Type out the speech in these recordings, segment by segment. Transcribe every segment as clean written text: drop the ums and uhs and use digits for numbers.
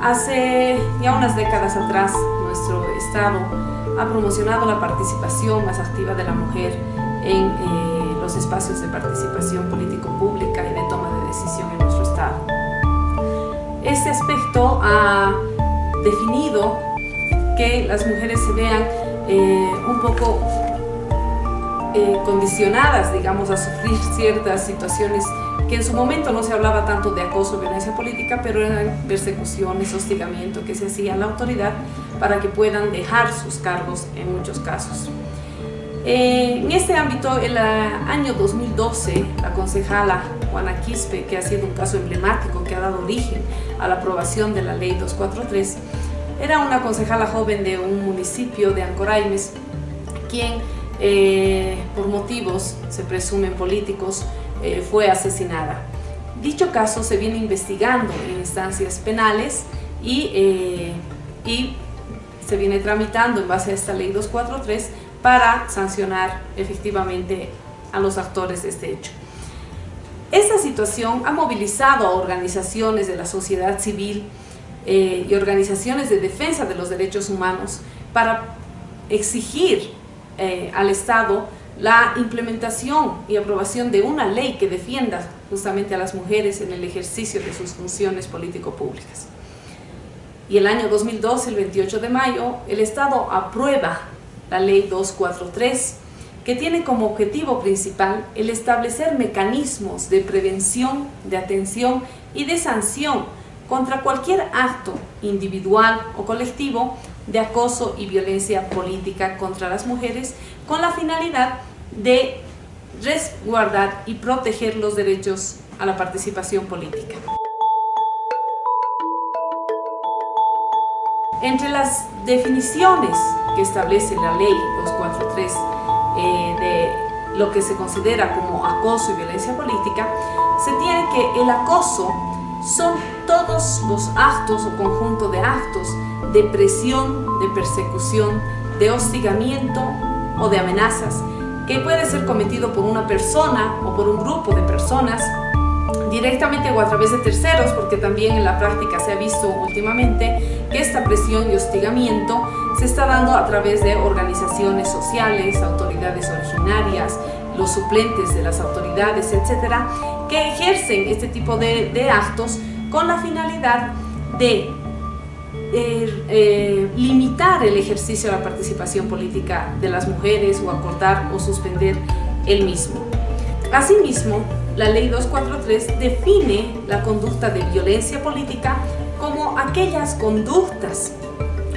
Hace ya unas décadas atrás, nuestro Estado ha promocionado la participación más activa de la mujer en los espacios de participación político-pública y de toma de decisión en nuestro Estado. Este aspecto ha definido que las mujeres se vean un poco condicionadas, digamos, a sufrir ciertas situaciones que en su momento no se hablaba tanto de acoso o violencia política, pero eran persecuciones, hostigamiento que se hacía a la autoridad para que puedan dejar sus cargos en muchos casos. En este ámbito, el año 2012, la concejala Juana Quispe, que ha sido un caso emblemático que ha dado origen a la aprobación de la Ley 243, era una concejala joven de un municipio de Ancoraymes, quien por motivos, se presumen políticos, fue asesinada. Dicho caso se viene investigando en instancias penales y se viene tramitando en base a esta Ley 243 para sancionar efectivamente a los actores de este hecho. Esta situación ha movilizado a organizaciones de la sociedad civil y organizaciones de defensa de los derechos humanos para exigir al Estado la implementación y aprobación de una ley que defienda justamente a las mujeres en el ejercicio de sus funciones político-públicas. Y el año 2012, el 28 de mayo, el Estado aprueba la Ley 243, que tiene como objetivo principal el establecer mecanismos de prevención, de atención y de sanción contra cualquier acto individual o colectivo de acoso y violencia política contra las mujeres, con la finalidad de resguardar y proteger los derechos a la participación política. Entre las definiciones que establece la Ley 243 de lo que se considera como acoso y violencia política, se tiene que el acoso son todos los actos o conjunto de actos de presión, de persecución, de hostigamiento o de amenazas que puede ser cometido por una persona o por un grupo de personas, directamente o a través de terceros, porque también en la práctica se ha visto últimamente que esta presión y hostigamiento se está dando a través de organizaciones sociales, autoridades originarias, los suplentes de las autoridades, etcétera, que ejercen este tipo de actos con la finalidad de limitar el ejercicio de la participación política de las mujeres o acortar o suspender el mismo. Asimismo, la Ley 243 define la conducta de violencia política como aquellas conductas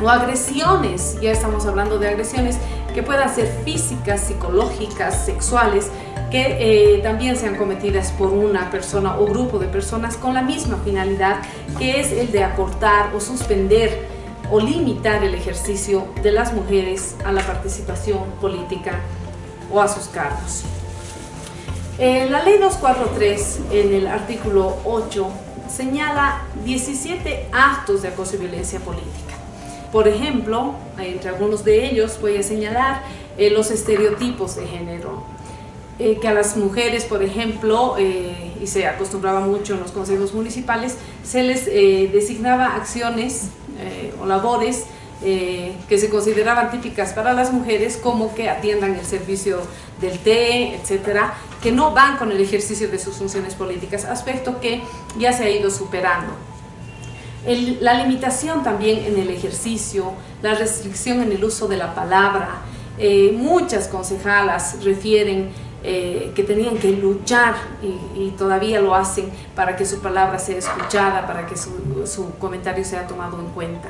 o agresiones, ya estamos hablando de agresiones, que puedan ser físicas, psicológicas, sexuales, que también sean cometidas por una persona o grupo de personas con la misma finalidad, que es el de acortar o suspender o limitar el ejercicio de las mujeres a la participación política o a sus cargos. La Ley 243, en el artículo 8, señala 17 actos de acoso y violencia política. Por ejemplo, entre algunos de ellos voy a señalar los estereotipos de género, que a las mujeres, por ejemplo, y se acostumbraba mucho en los consejos municipales, se les designaba acciones o labores que se consideraban típicas para las mujeres, como que atiendan el servicio del té, etcétera, que no van con el ejercicio de sus funciones políticas, aspecto que ya se ha ido superando. La limitación también en el ejercicio, la restricción en el uso de la palabra. Muchas concejalas refieren que tenían que luchar y todavía lo hacen para que su palabra sea escuchada, para que su comentario sea tomado en cuenta.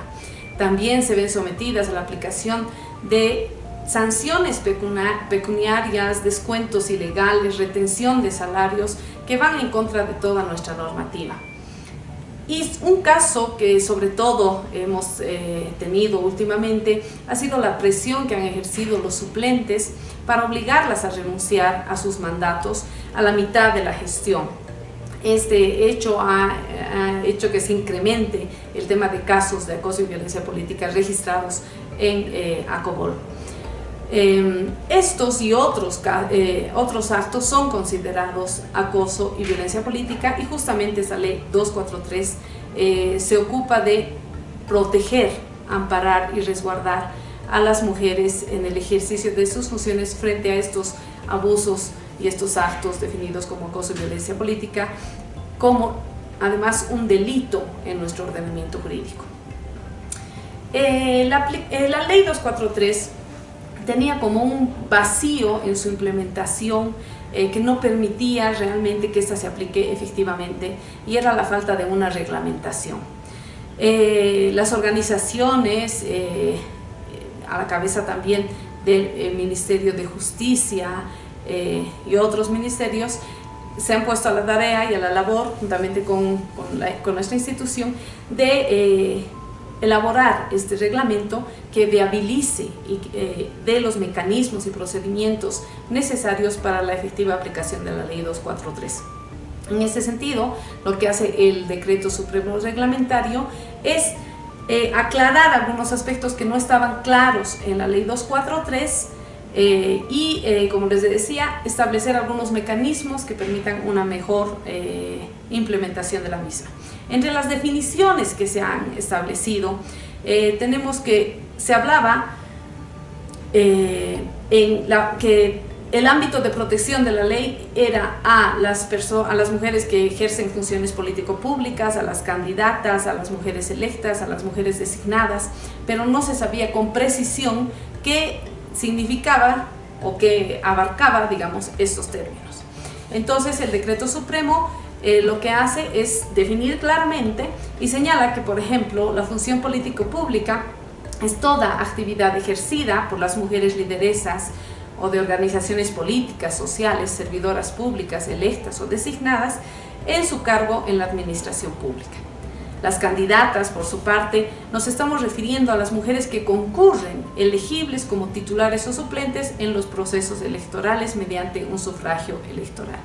También se ven sometidas a la aplicación de sanciones pecuniarias, descuentos ilegales, retención de salarios que van en contra de toda nuestra normativa. Y un caso que sobre todo hemos tenido últimamente ha sido la presión que han ejercido los suplentes para obligarlas a renunciar a sus mandatos a la mitad de la gestión. Este hecho ha hecho que se incremente el tema de casos de acoso y violencia política registrados en Acobol. Estos y otros actos son considerados acoso y violencia política, y justamente esa Ley 243 se ocupa de proteger, amparar y resguardar a las mujeres en el ejercicio de sus funciones frente a estos abusos y estos actos definidos como acoso y violencia política, como además un delito en nuestro ordenamiento jurídico. La ley 243 tenía como un vacío en su implementación que no permitía realmente que esta se aplique efectivamente, y era la falta de una reglamentación. Las organizaciones, a la cabeza también del Ministerio de Justicia y otros ministerios, se han puesto a la tarea y a la labor, juntamente con nuestra institución, de elaborar este reglamento que viabilice y dé los mecanismos y procedimientos necesarios para la efectiva aplicación de la Ley 243. En este sentido, lo que hace el Decreto Supremo Reglamentario es aclarar algunos aspectos que no estaban claros en la Ley 243 y, como les decía, establecer algunos mecanismos que permitan una mejor implementación de la misma. Entre las definiciones que se han establecido, tenemos que se hablaba que el ámbito de protección de la ley era a las mujeres que ejercen funciones político-públicas, a las candidatas, a las mujeres electas, a las mujeres designadas, pero no se sabía con precisión qué significaba o qué abarcaba, digamos, estos términos. Entonces, el Decreto Supremo lo que hace es definir claramente y señala que, por ejemplo, la función político-pública es toda actividad ejercida por las mujeres lideresas o de organizaciones políticas, sociales, servidoras públicas, electas o designadas en su cargo en la administración pública. Las candidatas, por su parte, nos estamos refiriendo a las mujeres que concurren, elegibles como titulares o suplentes en los procesos electorales mediante un sufragio electoral.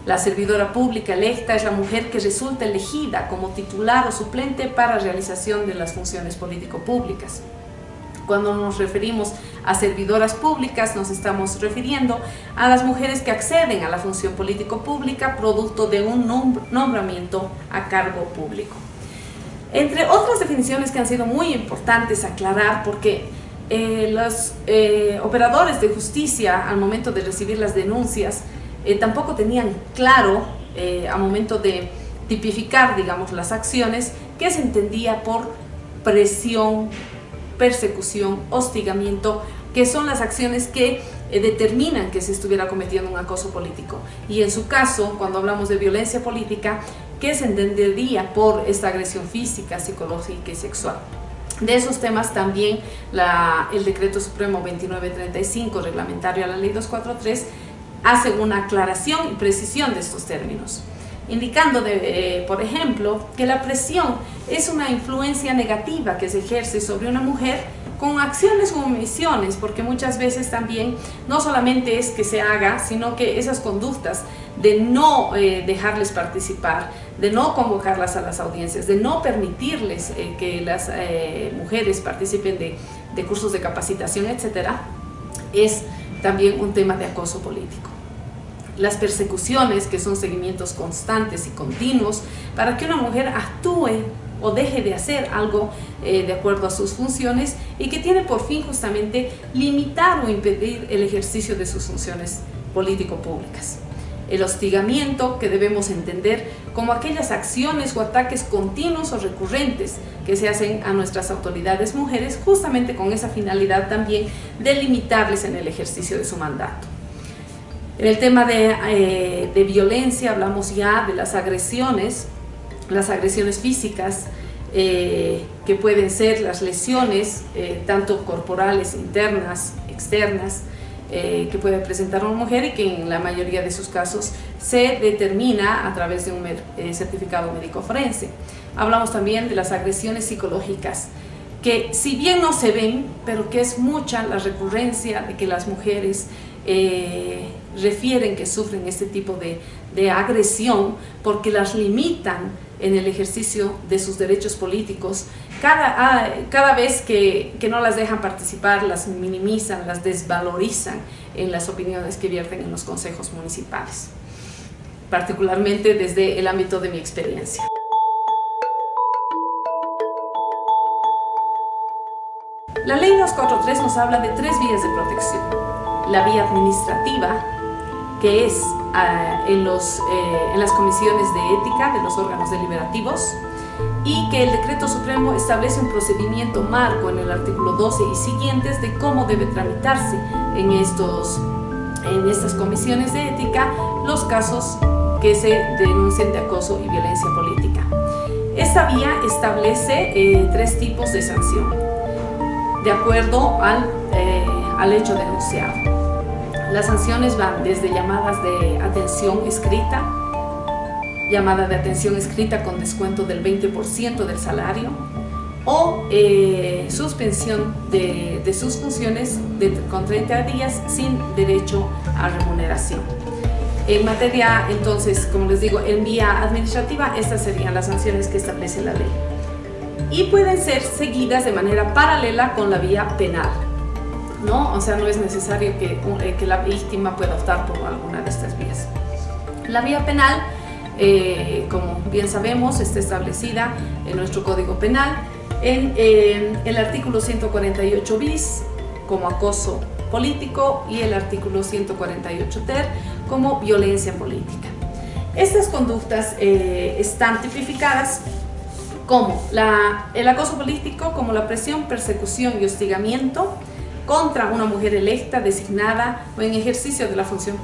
La servidora pública electa es la mujer que resulta elegida como titular o suplente para realización de las funciones político-públicas. Cuando nos referimos a servidoras públicas, nos estamos refiriendo a las mujeres que acceden a la función político-pública producto de un nombramiento a cargo público. Entre otras definiciones que han sido muy importantes aclarar, porque los operadores de justicia al momento de recibir las denuncias tampoco tenían claro al momento de tipificar, digamos, las acciones, qué se entendía por presión, persecución, hostigamiento, que son las acciones que determinan que se estuviera cometiendo un acoso político. Y en su caso, cuando hablamos de violencia política, ¿qué se entendería por esta agresión física, psicológica y sexual? De esos temas también el Decreto Supremo 2935, reglamentario a la Ley 243, hace una aclaración y precisión de estos términos, indicando, por ejemplo, que la presión es una influencia negativa que se ejerce sobre una mujer con acciones u omisiones, porque muchas veces también no solamente es que se haga, sino que esas conductas de no dejarles participar, de no convocarlas a las audiencias, de no permitirles que las mujeres participen de cursos de capacitación, etcétera, es también un tema de acoso político. Las persecuciones, que son seguimientos constantes y continuos para que una mujer actúe o deje de hacer algo de acuerdo a sus funciones, y que tiene por fin justamente limitar o impedir el ejercicio de sus funciones político-públicas. El hostigamiento, que debemos entender como aquellas acciones o ataques continuos o recurrentes que se hacen a nuestras autoridades mujeres, justamente con esa finalidad también de limitarles en el ejercicio de su mandato. En el tema de violencia hablamos ya de las agresiones físicas, que pueden ser las lesiones, tanto corporales, internas, externas, que puede presentar una mujer, y que en la mayoría de sus casos se determina a través de un certificado médico forense. Hablamos también de las agresiones psicológicas, que si bien no se ven, pero que es mucha la recurrencia de que las mujeres refieren que sufren este tipo de agresión, porque las limitan en el ejercicio de sus derechos políticos. Cada vez que no las dejan participar, las minimizan, las desvalorizan en las opiniones que vierten en los consejos municipales, particularmente desde el ámbito de mi experiencia. La ley 243 nos habla de 3 vías de protección. La vía administrativa, que es en las comisiones de ética de los órganos deliberativos, y que el Decreto Supremo establece un procedimiento marco en el artículo 12 y siguientes de cómo debe tramitarse en estas comisiones de ética los casos que se denuncien de acoso y violencia política. Esta vía establece 3 tipos de sanción, de acuerdo al hecho denunciado. Las sanciones van desde llamadas de atención escrita, llamada de atención escrita con descuento del 20% del salario, o suspensión de sus funciones con 30 días sin derecho a remuneración. En materia, entonces, como les digo, en vía administrativa, estas serían las sanciones que establece la ley. Y pueden ser seguidas de manera paralela con la vía penal, ¿no? O sea, no es necesario que la víctima pueda optar por alguna de estas vías. La vía penal, como bien sabemos, está establecida en nuestro Código Penal en el artículo 148 bis como acoso político y el artículo 148 ter como violencia política. Estas conductas están tipificadas como el acoso político, como la presión, persecución y hostigamiento contra una mujer electa, designada o en ejercicio de la función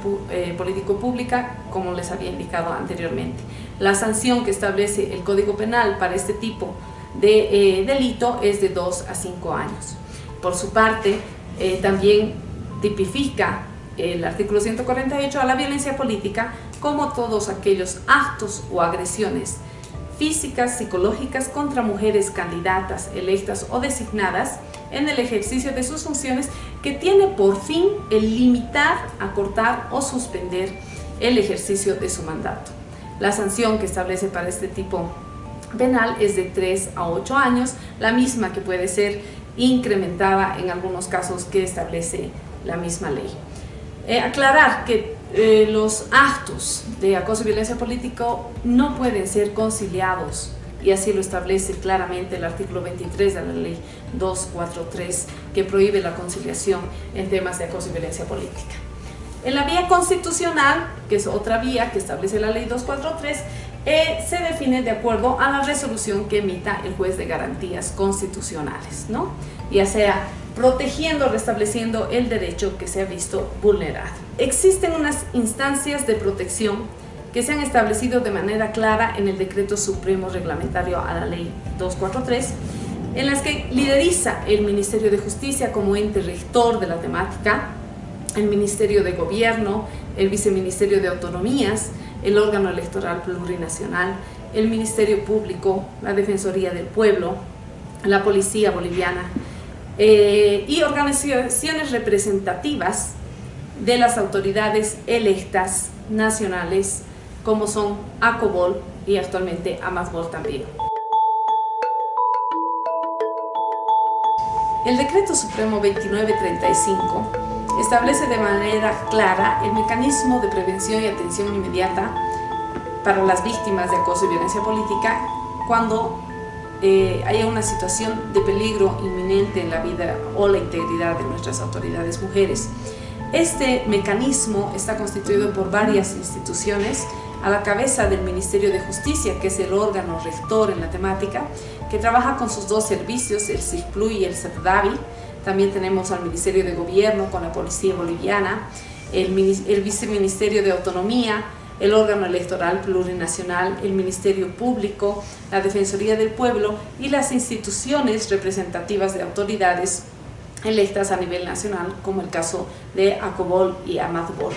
político-pública, como les había indicado anteriormente. La sanción que establece el Código Penal para este tipo de delito es de 2 a 5 años. Por su parte, también tipifica el artículo 148 a la violencia política como todos aquellos actos o agresiones físicas, psicológicas contra mujeres candidatas, electas o designadas en el ejercicio de sus funciones que tiene por fin el limitar, acortar o suspender el ejercicio de su mandato. La sanción que establece para este tipo penal es de 3 a 8 años, la misma que puede ser incrementada en algunos casos que establece la misma ley. Aclarar que los actos de acoso y violencia político no pueden ser conciliados, y así lo establece claramente el artículo 23 de la ley 243, que prohíbe la conciliación en temas de acoso y violencia política. En la vía constitucional, que es otra vía que establece la ley 243, se define de acuerdo a la resolución que emita el juez de garantías constitucionales, ¿no? Ya sea protegiendo o restableciendo el derecho que se ha visto vulnerado. Existen unas instancias de protección que se han establecido de manera clara en el Decreto Supremo Reglamentario a la Ley 243, en las que lideriza el Ministerio de Justicia como ente rector de la temática, el Ministerio de Gobierno, el Viceministerio de Autonomías, el órgano electoral plurinacional, el Ministerio Público, la Defensoría del Pueblo, la Policía Boliviana y organizaciones representativas de las autoridades electas nacionales, como son ACOBOL y actualmente AMATBOL también. El Decreto Supremo 2935 establece de manera clara el mecanismo de prevención y atención inmediata para las víctimas de acoso y violencia política cuando haya una situación de peligro inminente en la vida o la integridad de nuestras autoridades mujeres. Este mecanismo está constituido por varias instituciones a la cabeza del Ministerio de Justicia, que es el órgano rector en la temática, que trabaja con sus 2 servicios, el CIRPLU y el CEPDAVI. También tenemos al Ministerio de Gobierno con la Policía Boliviana, el Viceministerio de Autonomía, el órgano electoral plurinacional, el Ministerio Público, la Defensoría del Pueblo y las instituciones representativas de autoridades electas a nivel nacional, como el caso de ACOBOL y AMATBOL.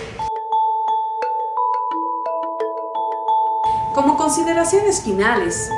Como consideraciones finales,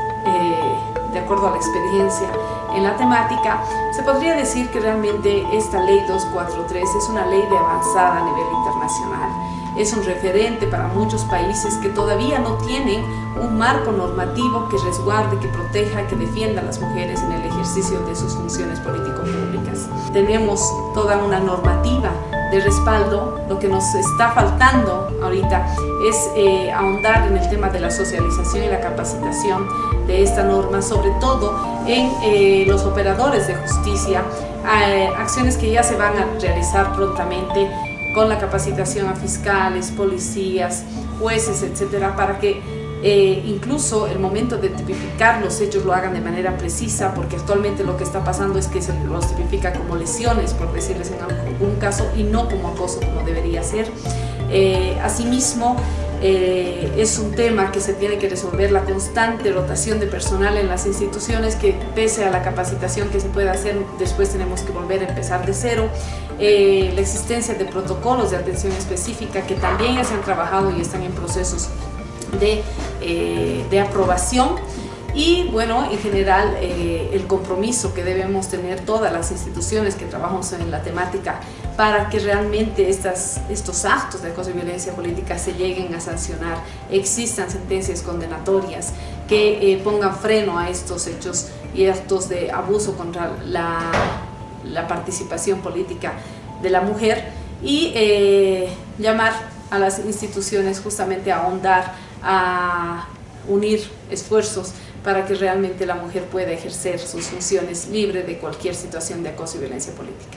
de acuerdo a la experiencia en la temática, se podría decir que realmente esta ley 243 es una ley de avanzada a nivel internacional. Es un referente para muchos países que todavía no tienen un marco normativo que resguarde, que proteja, que defienda a las mujeres en el ejercicio de sus funciones político-públicas. Tenemos toda una normativa de respaldo. Lo que nos está faltando ahorita es ahondar en el tema de la socialización y la capacitación de esta norma, sobre todo en los operadores de justicia, acciones que ya se van a realizar prontamente con la capacitación a fiscales, policías, jueces, etcétera, para que incluso el momento de tipificar los hechos lo hagan de manera precisa, porque actualmente lo que está pasando es que se los tipifica como lesiones, por decirles en algún caso, y no como acoso como debería ser. Asimismo, es un tema que se tiene que resolver la constante rotación de personal en las instituciones, que pese a la capacitación que se puede hacer, después tenemos que volver a empezar de cero. La existencia de protocolos de atención específica que también ya se han trabajado y están en procesos de aprobación. Y bueno, en general el compromiso que debemos tener todas las instituciones que trabajamos en la temática para que realmente estos actos de acoso y violencia política se lleguen a sancionar, existan sentencias condenatorias que pongan freno a estos hechos y actos de abuso contra la participación política de la mujer, y llamar a las instituciones justamente a ahondar, a unir esfuerzos para que realmente la mujer pueda ejercer sus funciones libre de cualquier situación de acoso y violencia política.